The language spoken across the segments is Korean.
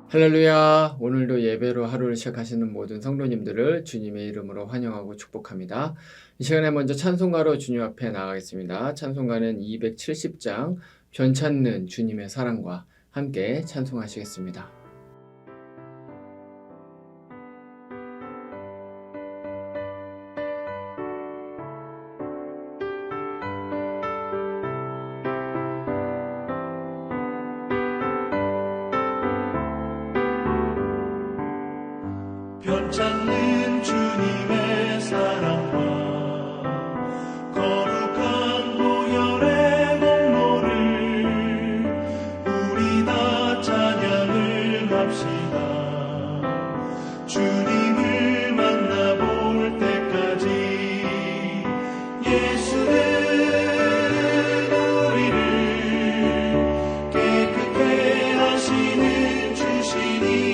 할렐루야. 오늘도 예배로 하루를 시작하시는 모든 성도님들을 주님의 이름으로 환영하고 축복합니다. 이 시간에 먼저 찬송가로 주님 앞에 나가겠습니다. 찬송가는 270장 변찮는 주님의 사랑과 함께 찬송하시겠습니다. 변찮는 주님의 사랑과 거룩한 보혈의 공로를 우리 다 찬양을 합시다. 주님을 만나볼 때까지 예수는 우리를 깨끗게 하시는 주시니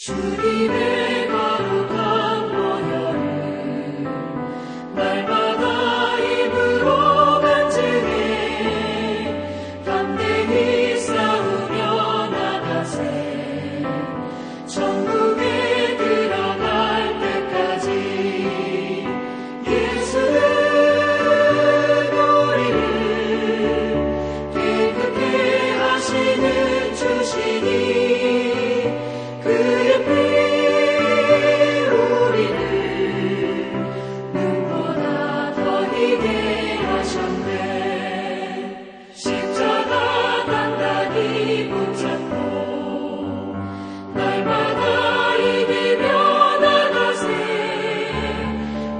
주님의 거룩한 보혈을 날마다 입으로 간증해 담대히 싸우며 나가세 천국에 들어갈 때까지 예수는 우리를 깨끗게 하시는 주시니 그의 피 우리를 눈보다 더 희게 하셨네. 십자가 단단히 붙잡고 날마다 이기며 나가세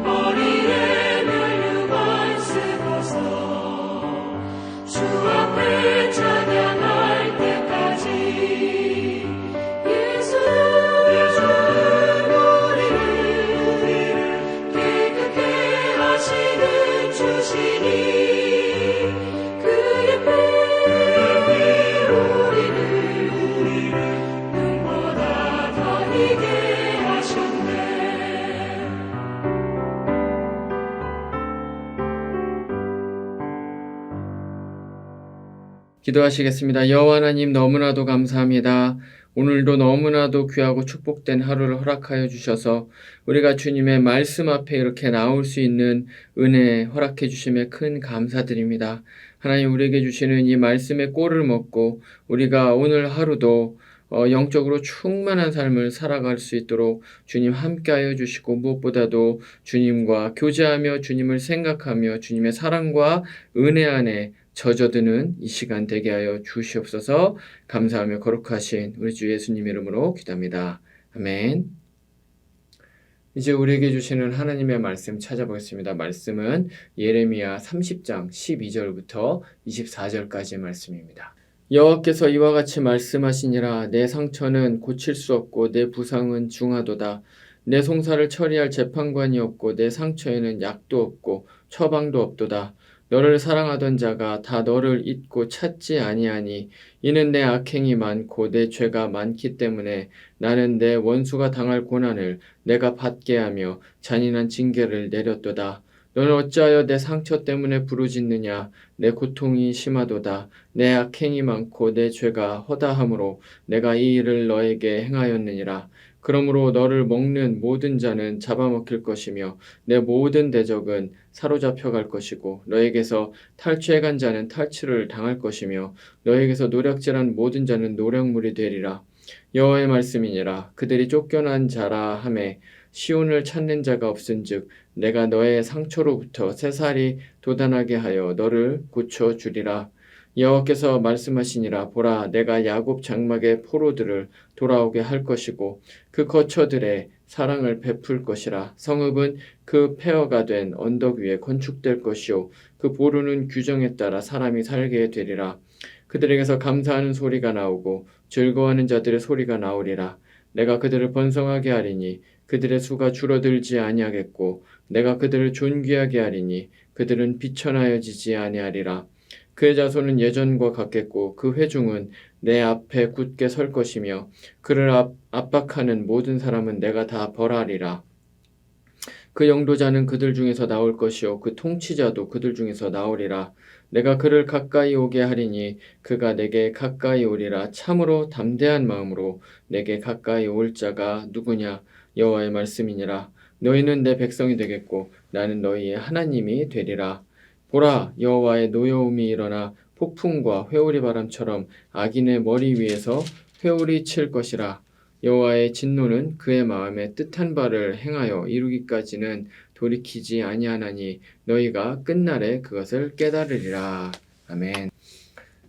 머리에 면류관 쓰고서 주 앞에 찬양할 때까지 기도하시겠습니다. 여호와 하나님 너무나도 감사합니다. 오늘도 너무나도 귀하고 축복된 하루를 허락하여 주셔서 우리가 주님의 말씀 앞에 이렇게 나올 수 있는 은혜 허락해 주심에 큰 감사드립니다. 하나님 우리에게 주시는 이 말씀의 꼴을 먹고 우리가 오늘 하루도 영적으로 충만한 삶을 살아갈 수 있도록 주님 함께하여 주시고 무엇보다도 주님과 교제하며 주님을 생각하며 주님의 사랑과 은혜 안에 젖어드는 이 시간 되게 하여 주시옵소서. 감사하며 거룩하신 우리 주 예수님 이름으로 기도합니다. 아멘. 이제 우리에게 주시는 하나님의 말씀 찾아보겠습니다. 말씀은 예레미야 30장 12절부터 24절까지의 말씀입니다. 여호와께서 이와 같이 말씀하시니라. 내 상처는 고칠 수 없고 내 부상은 중하도다. 내 송사를 처리할 재판관이 없고 내 상처에는 약도 없고 처방도 없도다. 너를 사랑하던 자가 다 너를 잊고 찾지 아니하니 이는 내 악행이 많고 내 죄가 많기 때문에 나는 내 원수가 당할 고난을 내가 받게 하며 잔인한 징계를 내렸도다. 너는 어찌하여 내 상처 때문에 부르짖느냐? 내 고통이 심하도다. 내 악행이 많고 내 죄가 허다함으로 내가 이 일을 너에게 행하였느니라. 그러므로 너를 먹는 모든 자는 잡아먹힐 것이며 내 모든 대적은 사로잡혀 갈 것이고 너에게서 탈취해간 자는 탈취를 당할 것이며 너에게서 노략질한 모든 자는 노략물이 되리라. 여호와의 말씀이니라. 그들이 쫓겨난 자라 하매 시온을 찾는 자가 없은즉 내가 너의 상처로부터 새살이 돋아나게 하여 너를 고쳐 주리라. 여호와께서 말씀하시니라. 보라, 내가 야곱 장막의 포로들을 돌아오게 할 것이고 그 거처들의 사랑을 베풀 것이라. 성읍은 그 폐허가 된 언덕 위에 건축될 것이요 그 보루는 규정에 따라 사람이 살게 되리라. 그들에게서 감사하는 소리가 나오고 즐거워하는 자들의 소리가 나오리라. 내가 그들을 번성하게 하리니 그들의 수가 줄어들지 아니하겠고 내가 그들을 존귀하게 하리니 그들은 비천하여지지 아니하리라. 그의 자손은 예전과 같겠고 그 회중은 내 앞에 굳게 설 것이며 그를 압박하는 모든 사람은 내가 다 벌하리라. 그 영도자는 그들 중에서 나올 것이요 그 통치자도 그들 중에서 나오리라. 내가 그를 가까이 오게 하리니 그가 내게 가까이 오리라. 참으로 담대한 마음으로 내게 가까이 올 자가 누구냐? 여호와의 말씀이니라. 너희는 내 백성이 되겠고 나는 너희의 하나님이 되리라. 보라, 여호와의 노여움이 일어나 폭풍과 회오리 바람처럼 악인의 머리 위에서 회오리 칠 것이라. 여호와의 진노는 그의 마음에 뜻한 바를 행하여 이루기까지는 돌이키지 아니하나니 너희가 끝날에 그것을 깨달으리라. 아멘.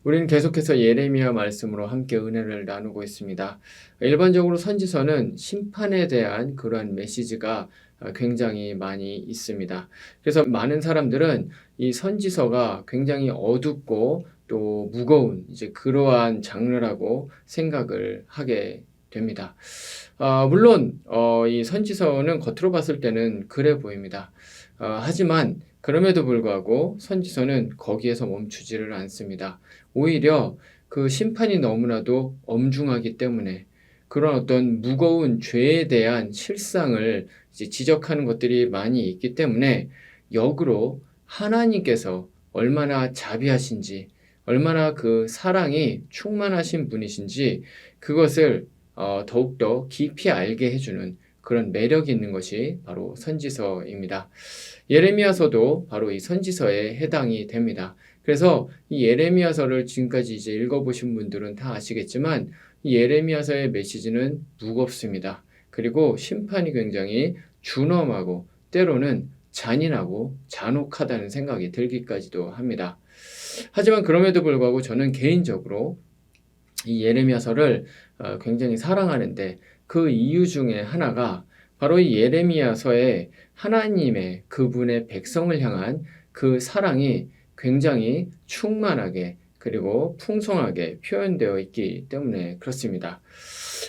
우리는 계속해서 예레미야 말씀으로 함께 은혜를 나누고 있습니다. 일반적으로 선지서는 심판에 대한 그러한 메시지가 굉장히 많이 있습니다. 그래서 많은 사람들은 이 선지서가 굉장히 어둡고 또 무거운 이제 그러한 장르라고 생각을 하게 됩니다. 물론 이 선지서는 겉으로 봤을 때는 그래 보입니다. 하지만 그럼에도 불구하고 선지서는 거기에서 멈추지를 않습니다. 오히려 그 심판이 너무나도 엄중하기 때문에 그런 어떤 무거운 죄에 대한 실상을 이제 지적하는 것들이 많이 있기 때문에 역으로 하나님께서 얼마나 자비하신지, 얼마나 그 사랑이 충만하신 분이신지 그것을 더욱더 깊이 알게 해주는 그런 매력이 있는 것이 바로 선지서입니다. 예레미야서도 바로 이 선지서에 해당이 됩니다. 그래서 이 예레미야서를 지금까지 이제 읽어보신 분들은 다 아시겠지만 이 예레미야서의 메시지는 무겁습니다. 그리고 심판이 굉장히 준엄하고 때로는 잔인하고 잔혹하다는 생각이 들기까지도 합니다. 하지만 그럼에도 불구하고 저는 개인적으로 이 예레미야서를 굉장히 사랑하는데 그 이유 중에 하나가 바로 이 예레미야서에 하나님의 그분의 백성을 향한 그 사랑이 굉장히 충만하게 그리고 풍성하게 표현되어 있기 때문에 그렇습니다.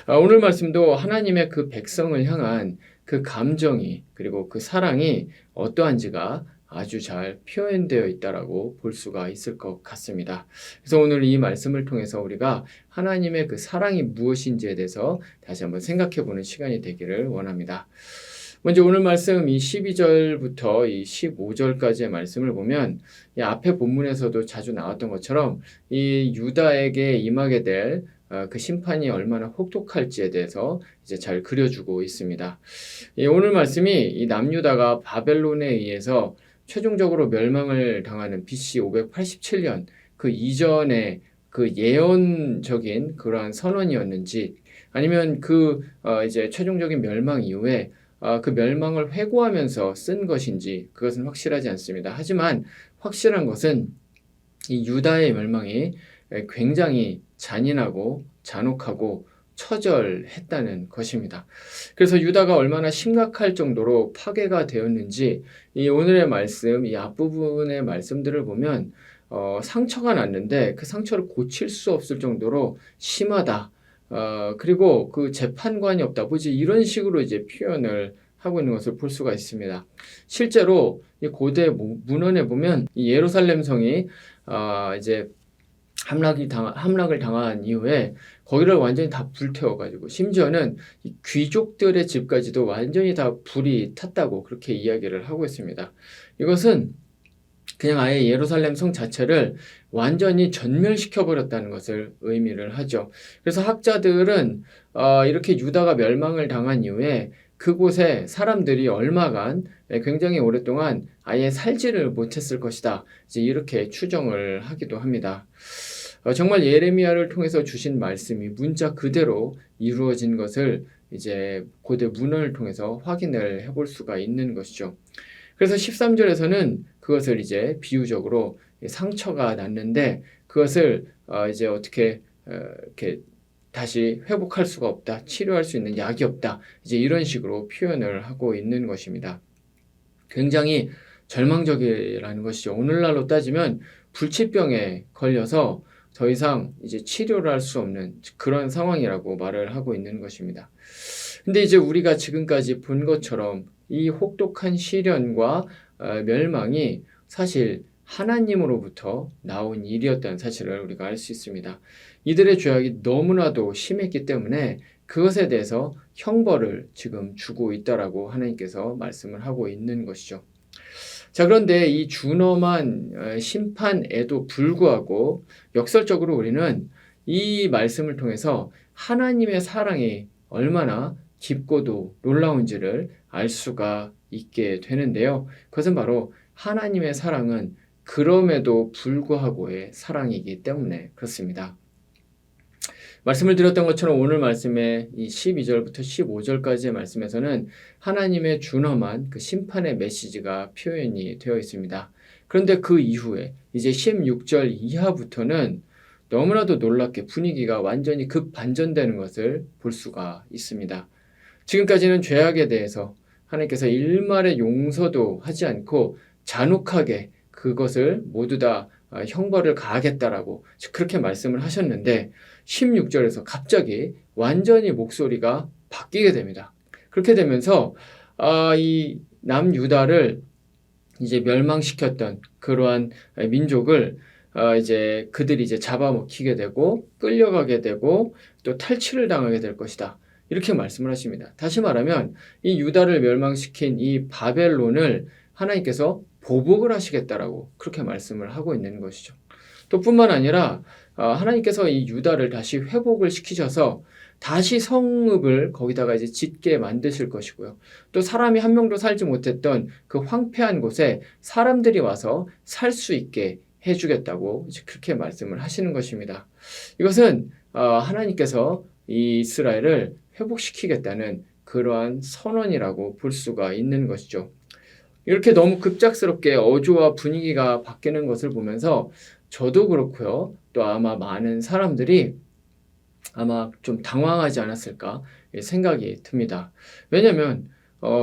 오늘 말씀도 하나님의 그 백성을 향한 그 감정이 그리고 그 사랑이 어떠한지가 아주 잘 표현되어 있다라고 볼 수가 있을 것 같습니다. 그래서 오늘 이 말씀을 통해서 우리가 하나님의 그 사랑이 무엇인지에 대해서 다시 한번 생각해 보는 시간이 되기를 원합니다. 먼저 오늘 말씀 이 12절부터 이 15절까지의 말씀을 보면 이 앞에 본문에서도 자주 나왔던 것처럼 이 유다에게 임하게 될 그 심판이 얼마나 혹독할지에 대해서 이제 잘 그려주고 있습니다. 오늘 말씀이 이 남유다가 바벨론에 의해서 최종적으로 멸망을 당하는 BC 587년 그 이전에 그 예언적인 그러한 선언이었는지 아니면 그 이제 최종적인 멸망 이후에 그 멸망을 회고하면서 쓴 것인지 그것은 확실하지 않습니다. 하지만 확실한 것은 이 유다의 멸망이 굉장히 잔인하고 잔혹하고 처절했다는 것입니다. 그래서 유다가 얼마나 심각할 정도로 파괴가 되었는지 이 오늘의 말씀, 이 앞부분의 말씀들을 보면 상처가 났는데 그 상처를 고칠 수 없을 정도로 심하다. 그리고 그 재판관이 없다. 뭐지 이런 식으로 이제 표현을 하고 있는 것을 볼 수가 있습니다. 실제로 이 고대 문헌에 보면 이 예루살렘 성이 이제 함락을 당한 이후에 거기를 완전히 다 불태워가지고 심지어는 이 귀족들의 집까지도 완전히 다 불이 탔다고 그렇게 이야기를 하고 있습니다. 이것은 그냥 아예 예루살렘 성 자체를 완전히 전멸시켜버렸다는 것을 의미를 하죠. 그래서 학자들은 이렇게 유다가 멸망을 당한 이후에 그곳에 사람들이 얼마간 굉장히 오랫동안 아예 살지를 못했을 것이다. 이제 이렇게 추정을 하기도 합니다. 정말 예레미야를 통해서 주신 말씀이 문자 그대로 이루어진 것을 이제 고대 문헌을 통해서 확인을 해볼 수가 있는 것이죠. 그래서 13절에서는 그것을 이제 비유적으로 상처가 났는데 그것을 이제 어떻게 이렇게 다시 회복할 수가 없다, 치료할 수 있는 약이 없다, 이제 이런 식으로 표현을 하고 있는 것입니다. 굉장히 절망적이라는 것이죠. 오늘날로 따지면 불치병에 걸려서 더 이상 이제 치료를 할 수 없는 그런 상황이라고 말을 하고 있는 것입니다. 근데 이제 우리가 지금까지 본 것처럼 이 혹독한 시련과 멸망이 사실 하나님으로부터 나온 일이었다는 사실을 우리가 알 수 있습니다. 이들의 죄악이 너무나도 심했기 때문에 그것에 대해서 형벌을 지금 주고 있다라고 하나님께서 말씀을 하고 있는 것이죠. 자, 그런데 이 준엄한 심판에도 불구하고 역설적으로 우리는 이 말씀을 통해서 하나님의 사랑이 얼마나 깊고도 놀라운지를 알 수가 있게 되는데요. 그것은 바로 하나님의 사랑은 그럼에도 불구하고의 사랑이기 때문에 그렇습니다. 말씀을 드렸던 것처럼 오늘 말씀의 이 12절부터 15절까지의 말씀에서는 하나님의 준엄한 그 심판의 메시지가 표현이 되어 있습니다. 그런데 그 이후에 이제 16절 이하부터는 너무나도 놀랍게 분위기가 완전히 급반전되는 것을 볼 수가 있습니다. 지금까지는 죄악에 대해서 하나님께서 일말의 용서도 하지 않고 잔혹하게 그것을 모두 다 형벌을 가하겠다라고 그렇게 말씀을 하셨는데 16절에서 갑자기 완전히 목소리가 바뀌게 됩니다. 그렇게 되면서 이 남유다를 이제 멸망시켰던 그러한 민족을 이제 그들이 이제 잡아먹히게 되고 끌려가게 되고 또 탈취를 당하게 될 것이다. 이렇게 말씀을 하십니다. 다시 말하면 이 유다를 멸망시킨 이 바벨론을 하나님께서 보복을 하시겠다라고 그렇게 말씀을 하고 있는 것이죠. 또 뿐만 아니라 하나님께서 이 유다를 다시 회복을 시키셔서 다시 성읍을 거기다가 이제 짓게 만드실 것이고요. 또 사람이 한 명도 살지 못했던 그 황폐한 곳에 사람들이 와서 살 수 있게 해주겠다고 이제 그렇게 말씀을 하시는 것입니다. 이것은 하나님께서 이 이스라엘을 회복시키겠다는 그러한 선언이라고 볼 수가 있는 것이죠. 이렇게 너무 급작스럽게 어조와 분위기가 바뀌는 것을 보면서 저도 그렇고요. 또 아마 많은 사람들이 아마 좀 당황하지 않았을까 생각이 듭니다. 왜냐하면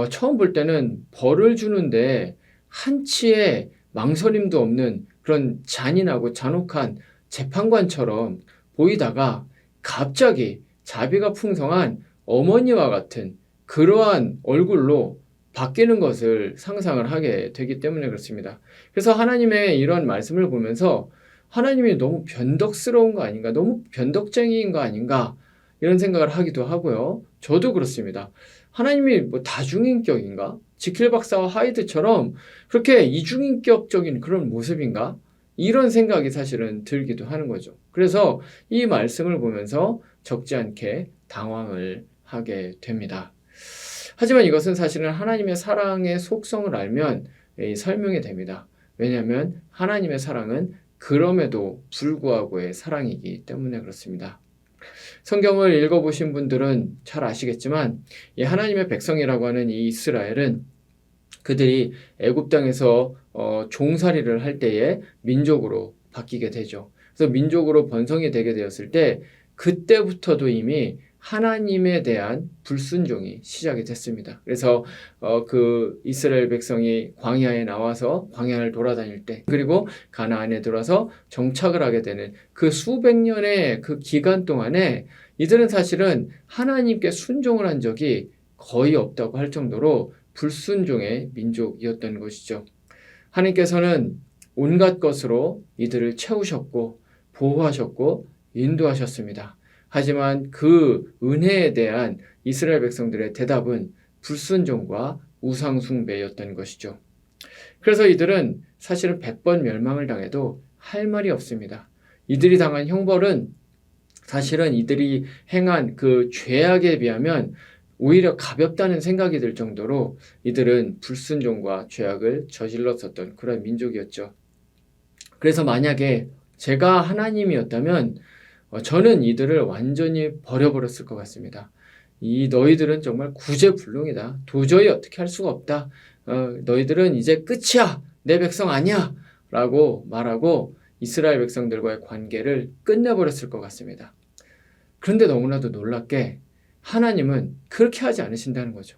처음 볼 때는 벌을 주는데 한치의 망설임도 없는 그런 잔인하고 잔혹한 재판관처럼 보이다가 갑자기 자비가 풍성한 어머니와 같은 그러한 얼굴로 바뀌는 것을 상상을 하게 되기 때문에 그렇습니다. 그래서 하나님의 이런 말씀을 보면서 하나님이 너무 변덕스러운 거 아닌가, 너무 변덕쟁이인 거 아닌가 이런 생각을 하기도 하고요. 저도 그렇습니다. 하나님이 뭐 다중인격인가? 지킬 박사와 하이드처럼 그렇게 이중인격적인 그런 모습인가? 이런 생각이 사실은 들기도 하는 거죠. 그래서 이 말씀을 보면서 적지 않게 당황을 하게 됩니다. 하지만 이것은 사실은 하나님의 사랑의 속성을 알면 설명이 됩니다. 왜냐하면 하나님의 사랑은 그럼에도 불구하고의 사랑이기 때문에 그렇습니다. 성경을 읽어보신 분들은 잘 아시겠지만 이 하나님의 백성이라고 하는 이 이스라엘은 그들이 애굽 땅에서 종살이를 할 때에 민족으로 바뀌게 되죠. 그래서 민족으로 번성이 되게 되었을 때 그때부터도 이미 하나님에 대한 불순종이 시작이 됐습니다. 그래서 그 이스라엘 백성이 광야에 나와서 광야를 돌아다닐 때 그리고 가나안에 들어서 정착을 하게 되는 그 수백 년의 그 기간 동안에 이들은 사실은 하나님께 순종을 한 적이 거의 없다고 할 정도로 불순종의 민족이었던 것이죠. 하나님께서는 온갖 것으로 이들을 채우셨고 보호하셨고 인도하셨습니다. 하지만 그 은혜에 대한 이스라엘 백성들의 대답은 불순종과 우상숭배였던 것이죠. 그래서 이들은 사실은 100번 멸망을 당해도 할 말이 없습니다. 이들이 당한 형벌은 사실은 이들이 행한 그 죄악에 비하면 오히려 가볍다는 생각이 들 정도로 이들은 불순종과 죄악을 저질렀었던 그런 민족이었죠. 그래서 만약에 제가 하나님이었다면 저는 이들을 완전히 버려버렸을 것 같습니다. 이 너희들은 정말 구제불능이다. 도저히 어떻게 할 수가 없다. 너희들은 이제 끝이야. 내 백성 아니야. 라고 말하고 이스라엘 백성들과의 관계를 끝내버렸을 것 같습니다. 그런데 너무나도 놀랍게 하나님은 그렇게 하지 않으신다는 거죠.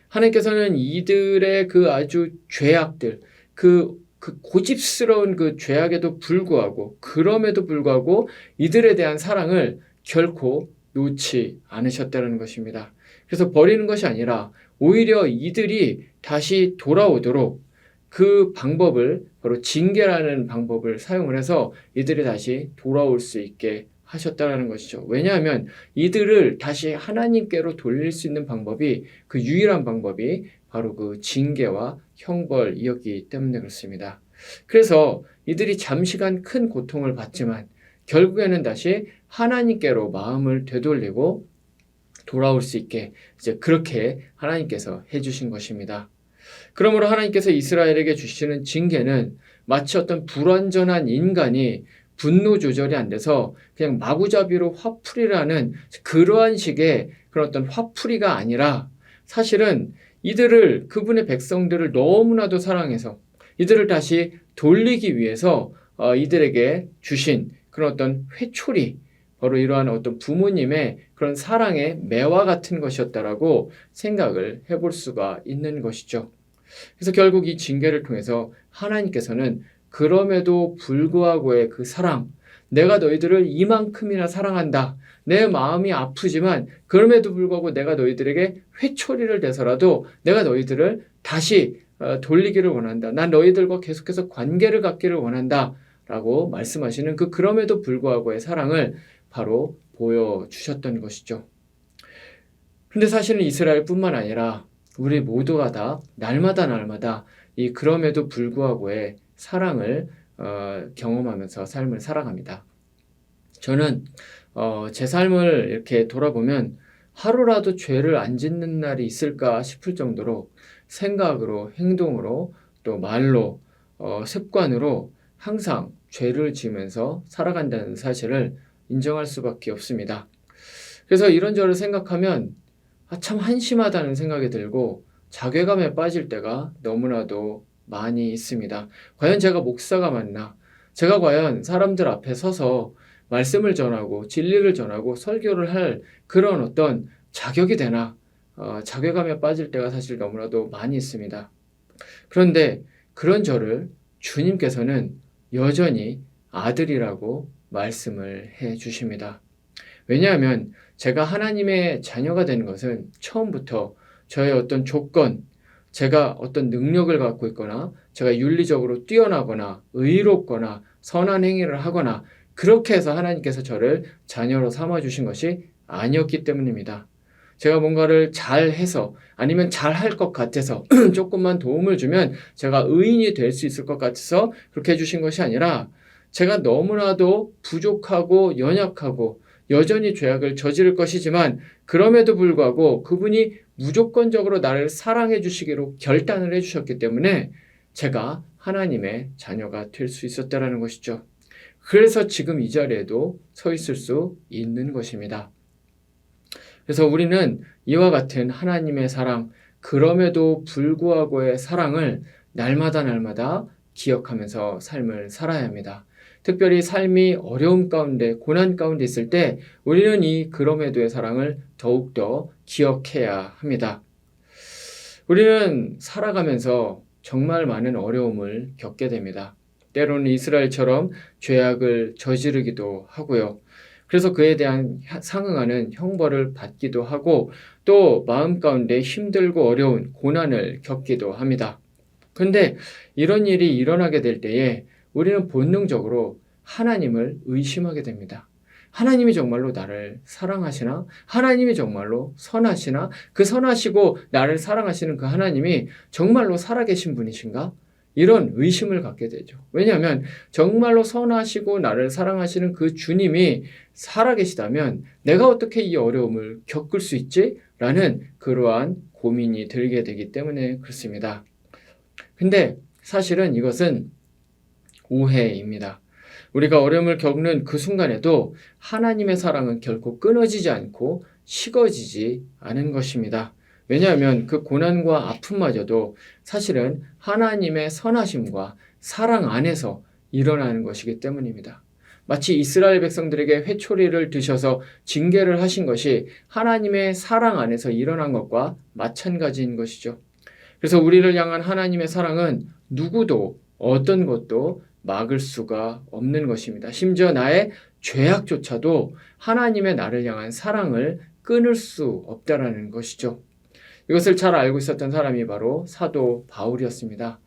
하나님께서는 이들의 그 아주 죄악들, 그 고집스러운 그 죄악에도 불구하고, 그럼에도 불구하고 이들에 대한 사랑을 결코 놓지 않으셨다는 것입니다. 그래서 버리는 것이 아니라 오히려 이들이 다시 돌아오도록 그 방법을, 바로 징계라는 방법을 사용을 해서 이들이 다시 돌아올 수 있게 하셨다는 것이죠. 왜냐하면 이들을 다시 하나님께로 돌릴 수 있는 방법이, 그 유일한 방법이 바로 그 징계와 형벌이었기 때문에 그렇습니다. 그래서 이들이 잠시간 큰 고통을 받지만 결국에는 다시 하나님께로 마음을 되돌리고 돌아올 수 있게 이제 그렇게 하나님께서 해주신 것입니다. 그러므로 하나님께서 이스라엘에게 주시는 징계는 마치 어떤 불완전한 인간이 분노 조절이 안 돼서 그냥 마구잡이로 화풀이를 하는 그러한 식의 그런 어떤 화풀이가 아니라, 사실은 이들을, 그분의 백성들을 너무나도 사랑해서 이들을 다시 돌리기 위해서 이들에게 주신 그런 어떤 회초리, 바로 이러한 어떤 부모님의 그런 사랑의 매와 같은 것이었다라고 생각을 해볼 수가 있는 것이죠. 그래서 결국 이 징계를 통해서 하나님께서는 그럼에도 불구하고의 그 사랑, 내가 너희들을 이만큼이나 사랑한다. 내 마음이 아프지만 그럼에도 불구하고 내가 너희들에게 회초리를 대서라도 내가 너희들을 다시 돌리기를 원한다. 난 너희들과 계속해서 관계를 갖기를 원한다. 라고 말씀하시는 그 그럼에도 불구하고의 사랑을 바로 보여주셨던 것이죠. 근데 사실은 이스라엘뿐만 아니라 우리 모두가 다 날마다 이 그럼에도 불구하고의 사랑을 경험하면서 삶을 살아갑니다. 저는 제 삶을 이렇게 돌아보면 하루라도 죄를 안 짓는 날이 있을까 싶을 정도로 생각으로, 행동으로, 또 말로, 습관으로 항상 죄를 지으면서 살아간다는 사실을 인정할 수밖에 없습니다. 그래서 이런저런 생각하면 참 한심하다는 생각이 들고 자괴감에 빠질 때가 너무나도 많이 있습니다. 과연 제가 목사가 맞나? 제가 과연 사람들 앞에 서서 말씀을 전하고 진리를 전하고 설교를 할 그런 어떤 자격이 되나? 자괴감에 빠질 때가 사실 너무나도 많이 있습니다. 그런데 그런 저를 주님께서는 여전히 아들이라고 말씀을 해 주십니다. 왜냐하면 제가 하나님의 자녀가 된 것은 처음부터 저의 어떤 조건, 제가 어떤 능력을 갖고 있거나 제가 윤리적으로 뛰어나거나 의롭거나 선한 행위를 하거나 그렇게 해서 하나님께서 저를 자녀로 삼아주신 것이 아니었기 때문입니다. 제가 뭔가를 잘해서 아니면 잘할 것 같아서 조금만 도움을 주면 제가 의인이 될 수 있을 것 같아서 그렇게 해주신 것이 아니라, 제가 너무나도 부족하고 연약하고 여전히 죄악을 저지를 것이지만 그럼에도 불구하고 그분이 무조건적으로 나를 사랑해 주시기로 결단을 해 주셨기 때문에 제가 하나님의 자녀가 될 수 있었다는 것이죠. 그래서 지금 이 자리에도 서 있을 수 있는 것입니다. 그래서 우리는 이와 같은 하나님의 사랑, 그럼에도 불구하고의 사랑을 날마다 기억하면서 삶을 살아야 합니다. 특별히 삶이 어려움 가운데, 고난 가운데 있을 때 우리는 이 그럼에도의 사랑을 더욱더 기억해야 합니다. 우리는 살아가면서 정말 많은 어려움을 겪게 됩니다. 때로는 이스라엘처럼 죄악을 저지르기도 하고요. 그래서 그에 대한 상응하는 형벌을 받기도 하고, 또 마음 가운데 힘들고 어려운 고난을 겪기도 합니다. 그런데 이런 일이 일어나게 될 때에 우리는 본능적으로 하나님을 의심하게 됩니다. 하나님이 정말로 나를 사랑하시나? 하나님이 정말로 선하시나? 그 선하시고 나를 사랑하시는 그 하나님이 정말로 살아계신 분이신가? 이런 의심을 갖게 되죠. 왜냐하면 정말로 선하시고 나를 사랑하시는 그 주님이 살아계시다면 내가 어떻게 이 어려움을 겪을 수 있지? 라는 그러한 고민이 들게 되기 때문에 그렇습니다. 근데 사실은 이것은 오해입니다. 우리가 어려움을 겪는 그 순간에도 하나님의 사랑은 결코 끊어지지 않고 식어지지 않은 것입니다. 왜냐하면 그 고난과 아픔마저도 사실은 하나님의 선하심과 사랑 안에서 일어나는 것이기 때문입니다. 마치 이스라엘 백성들에게 회초리를 드셔서 징계를 하신 것이 하나님의 사랑 안에서 일어난 것과 마찬가지인 것이죠. 그래서 우리를 향한 하나님의 사랑은 누구도 어떤 것도 막을 수가 없는 것입니다. 심지어 나의 죄악조차도 하나님의 나를 향한 사랑을 끊을 수 없다라는 것이죠. 이것을 잘 알고 있었던 사람이 바로 사도 바울이었습니다.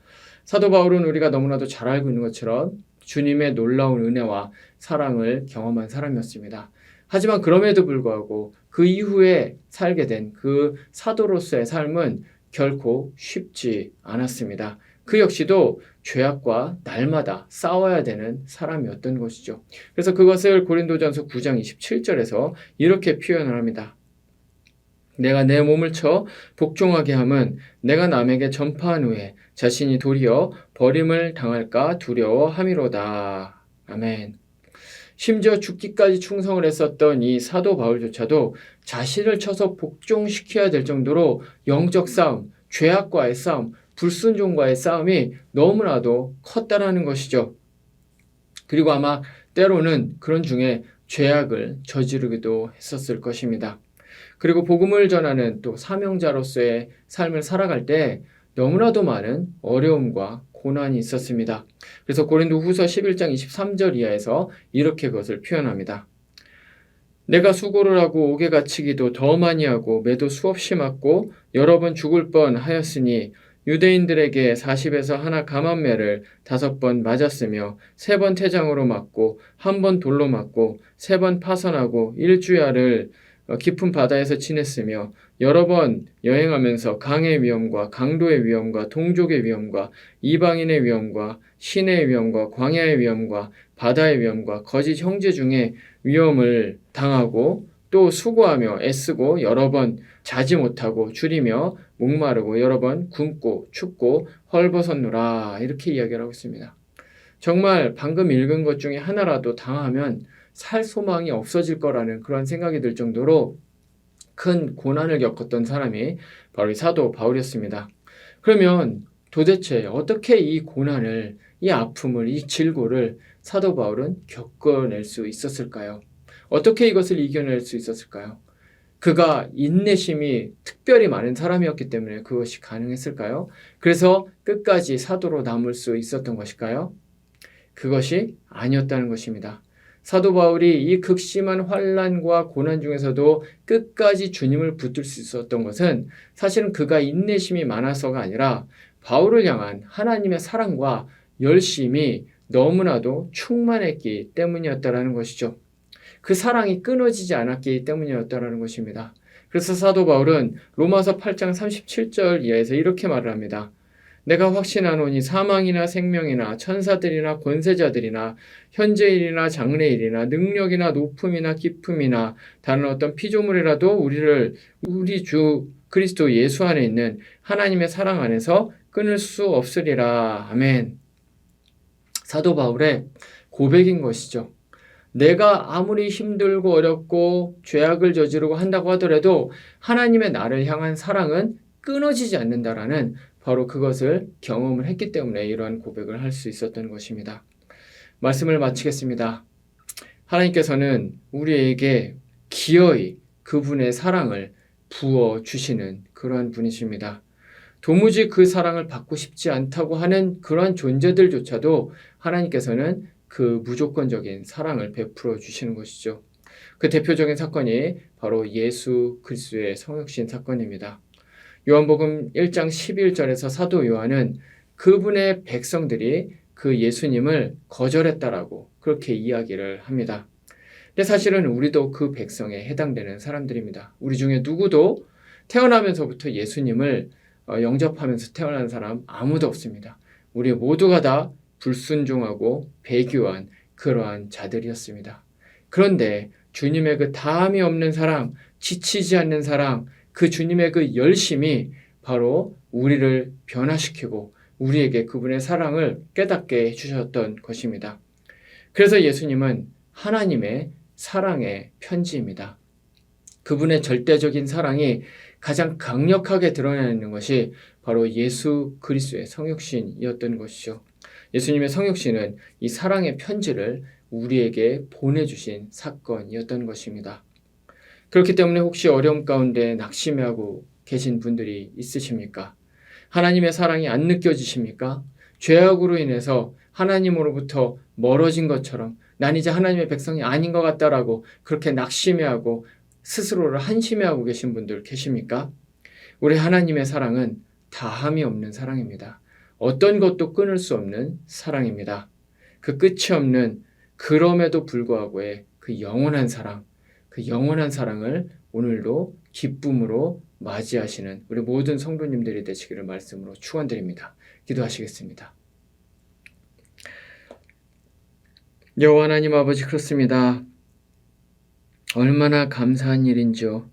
사도 바울은 우리가 너무나도 잘 알고 있는 것처럼 주님의 놀라운 은혜와 사랑을 경험한 사람이었습니다. 하지만 그럼에도 불구하고 그 이후에 살게 된 그 사도로서의 삶은 결코 쉽지 않았습니다. 그 역시도 죄악과 날마다 싸워야 되는 사람이었던 것이죠. 그래서 그것을 고린도전서 9장 27절에서 이렇게 표현을 합니다. 내가 내 몸을 쳐 복종하게 함은 내가 남에게 전파한 후에 자신이 도리어 버림을 당할까 두려워함이로다. 아멘. 심지어 죽기까지 충성을 했었던 이 사도 바울조차도 자신을 쳐서 복종시켜야 될 정도로 영적 싸움, 죄악과의 싸움, 불순종과의 싸움이 너무나도 컸다라는 것이죠. 그리고 아마 때로는 그런 중에 죄악을 저지르기도 했었을 것입니다. 그리고 복음을 전하는 또 사명자로서의 삶을 살아갈 때 너무나도 많은 어려움과 고난이 있었습니다. 그래서 고린도후서 11장 23절 이하에서 이렇게 그것을 표현합니다. 내가 수고를 하고 옥에 갇히기도 더 많이 하고 매도 수없이 맞고 여러 번 죽을 뻔하였으니 유대인들에게 40에서 하나 감한매를 5번 맞았으며 3번 태장으로 맞고 1번 돌로 맞고 3번 파선하고 일주야를 깊은 바다에서 지냈으며 여러 번 여행하면서 강의 위험과 강도의 위험과 동족의 위험과 이방인의 위험과 신의 위험과 광야의 위험과 바다의 위험과 거짓 형제 중에 위험을 당하고 또 수고하며 애쓰고 여러 번 자지 못하고 줄이며 목마르고 여러 번 굶고 춥고 헐벗었노라 이렇게 이야기를 하고 있습니다. 정말 방금 읽은 것 중에 하나라도 당하면 살 소망이 없어질 거라는 그런 생각이 들 정도로 큰 고난을 겪었던 사람이 바로 이 사도 바울이었습니다. 그러면 도대체 어떻게 이 고난을, 이 아픔을, 이 질고를 사도 바울은 겪어낼 수 있었을까요? 어떻게 이것을 이겨낼 수 있었을까요? 그가 인내심이 특별히 많은 사람이었기 때문에 그것이 가능했을까요? 그래서 끝까지 사도로 남을 수 있었던 것일까요? 그것이 아니었다는 것입니다. 사도 바울이 이 극심한 환난과 고난 중에서도 끝까지 주님을 붙들 수 있었던 것은 사실은 그가 인내심이 많아서가 아니라 바울을 향한 하나님의 사랑과 열심이 너무나도 충만했기 때문이었다라는 것이죠. 그 사랑이 끊어지지 않았기 때문이었다라는 것입니다. 그래서 사도 바울은 로마서 8장 37절 이하에서 이렇게 말을 합니다. 내가 확신하노니 사망이나 생명이나 천사들이나 권세자들이나 현재일이나 장래일이나 능력이나 높음이나 깊음이나 다른 어떤 피조물이라도 우리 주 그리스도 예수 안에 있는 하나님의 사랑 안에서 끊을 수 없으리라. 아멘. 사도 바울의 고백인 것이죠. 내가 아무리 힘들고 어렵고 죄악을 저지르고 한다고 하더라도 하나님의 나를 향한 사랑은 끊어지지 않는다라는 바로 그것을 경험을 했기 때문에 이러한 고백을 할 수 있었던 것입니다. 말씀을 마치겠습니다. 하나님께서는 우리에게 기어이 그분의 사랑을 부어주시는 그러한 분이십니다. 도무지 그 사랑을 받고 싶지 않다고 하는 그러한 존재들조차도 하나님께서는 그 무조건적인 사랑을 베풀어 주시는 것이죠. 그 대표적인 사건이 바로 예수 그리스도의 성육신 사건입니다. 요한복음 1장 11절에서 사도 요한은 그분의 백성들이 그 예수님을 거절했다라고 그렇게 이야기를 합니다. 근데 사실은 우리도 그 백성에 해당되는 사람들입니다. 우리 중에 누구도 태어나면서부터 예수님을 영접하면서 태어난 사람 아무도 없습니다. 우리 모두가 다 불순종하고 배교한 그러한 자들이었습니다. 그런데 주님의 그 다함이 없는 사랑, 지치지 않는 사랑, 그 주님의 그 열심이 바로 우리를 변화시키고 우리에게 그분의 사랑을 깨닫게 해주셨던 것입니다. 그래서 예수님은 하나님의 사랑의 편지입니다. 그분의 절대적인 사랑이 가장 강력하게 드러나는 것이 바로 예수 그리스도의 성육신이었던 것이죠. 예수님의 성육신은 이 사랑의 편지를 우리에게 보내주신 사건이었던 것입니다. 그렇기 때문에 혹시 어려움 가운데 낙심하고 계신 분들이 있으십니까? 하나님의 사랑이 안 느껴지십니까? 죄악으로 인해서 하나님으로부터 멀어진 것처럼 난 이제 하나님의 백성이 아닌 것 같다라고 그렇게 낙심해하고 스스로를 한심해하고 계신 분들 계십니까? 우리 하나님의 사랑은 다함이 없는 사랑입니다. 어떤 것도 끊을 수 없는 사랑입니다. 그 끝이 없는 그럼에도 불구하고의 그 영원한 사랑, 그 영원한 사랑을 오늘도 기쁨으로 맞이하시는 우리 모든 성도님들이 되시기를 말씀으로 축원드립니다. 기도하시겠습니다. 여호와 하나님 아버지, 그렇습니다. 얼마나 감사한 일인지요.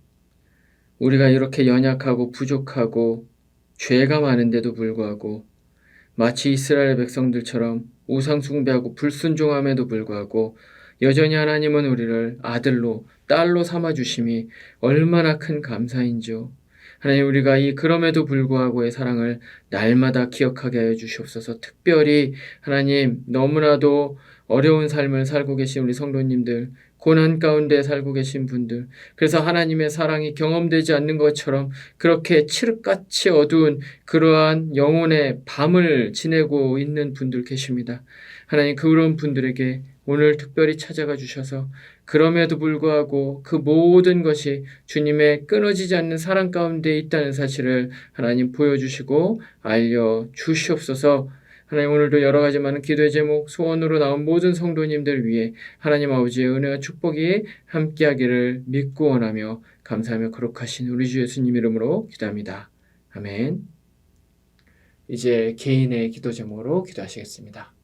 우리가 이렇게 연약하고 부족하고 죄가 많은데도 불구하고 마치 이스라엘 백성들처럼 우상 숭배하고 불순종함에도 불구하고 여전히 하나님은 우리를 아들로 딸로 삼아주심이 얼마나 큰 감사인지요. 하나님, 우리가 이 그럼에도 불구하고의 사랑을 날마다 기억하게 하여 주시옵소서. 특별히 하나님, 너무나도 어려운 삶을 살고 계신 우리 성도님들, 고난 가운데 살고 계신 분들, 그래서 하나님의 사랑이 경험되지 않는 것처럼 그렇게 칠흑같이 어두운 그러한 영혼의 밤을 지내고 있는 분들 계십니다. 하나님, 그런 분들에게 오늘 특별히 찾아가 주셔서 그럼에도 불구하고 그 모든 것이 주님의 끊어지지 않는 사랑 가운데 있다는 사실을 하나님 보여주시고 알려주시옵소서. 하나님, 오늘도 여러 가지 많은 기도의 제목, 소원으로 나온 모든 성도님들 위해 하나님 아버지의 은혜와 축복이 함께하기를 믿고 원하며 감사하며 거룩하신 우리 주 예수님 이름으로 기도합니다. 아멘. 이제 개인의 기도 제목으로 기도하시겠습니다.